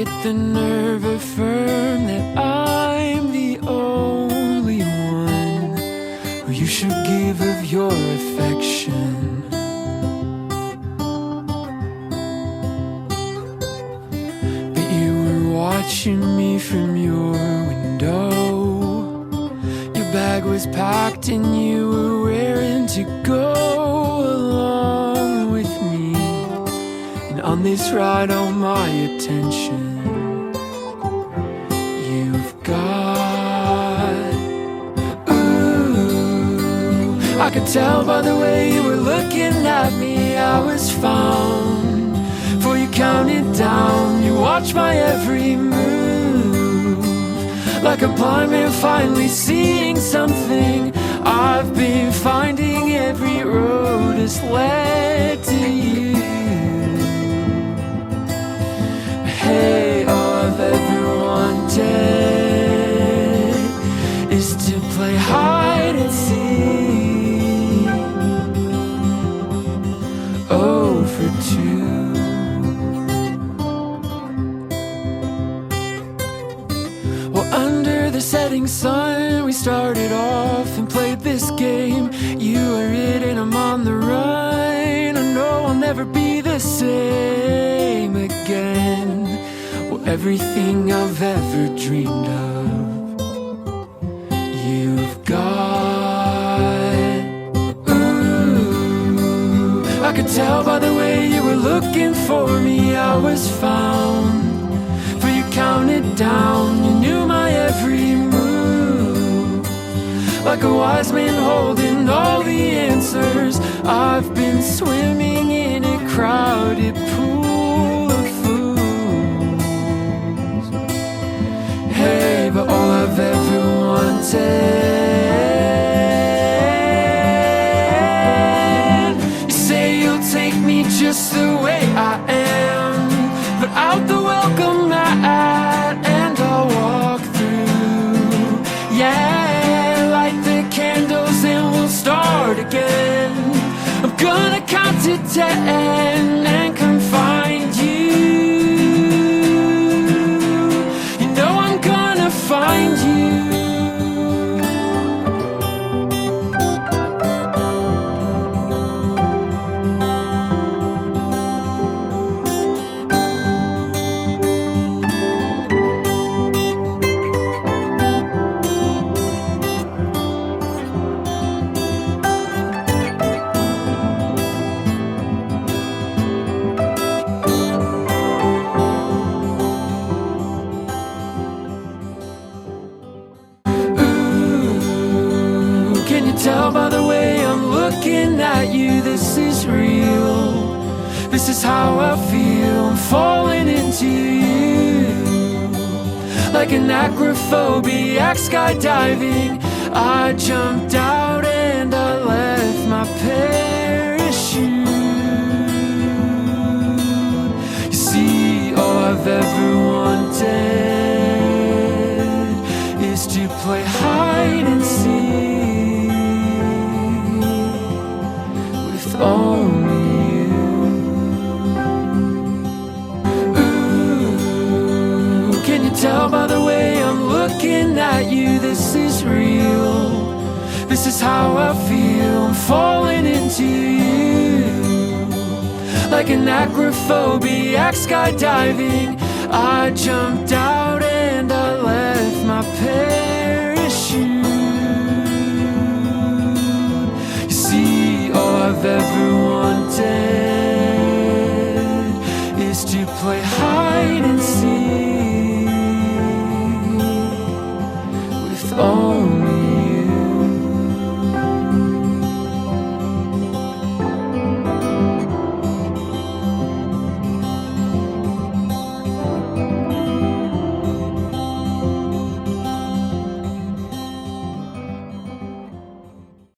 get the nerve affirm that I'm the only one who you should give of your affection? But you were watching me from your window. Your bag was packed and you were raring to go along with me. And on this ride, all my attention you've got. Ooh, I could tell by the way you were looking at me I was found. For you counted down, you watched my every move, like a blind man finally seeing something. I've been finding every road has led to you. Hey, all I've ever wanted is to play hide and seek. Oh, for two. Well, under the setting sun, we started off and played this game. You are it and I'm on the run. I know I'll never be the same again. Well, everything I've ever dreamed of, you've got. Ooh, I could tell by the way you were looking for me I was found. For you counted down, you knew my every move, like a wise man holding all the answers. I've been swimming in a crowded pool of fools. Hey, but all I've ever wanted, you say you'll take me just the way I am, but out the welcome mat and I'll walk through. Yeah, light the candles and we'll start again. I'm gonna count to 10 and come find you. You know I'm gonna find you. Tell by the way I'm looking at you, this is real. This is how I feel, I'm falling into you. Like an acrophobiac skydiving, I jumped out and I left my parachute. You see, all I've ever wanted is to play hide and seek. Only you. Ooh, can you tell by the way I'm looking at you, this is real. This is how I feel, I'm falling into you. Like an acrophobiac skydiving, I jumped out and I left my parachute. You see, all I've ever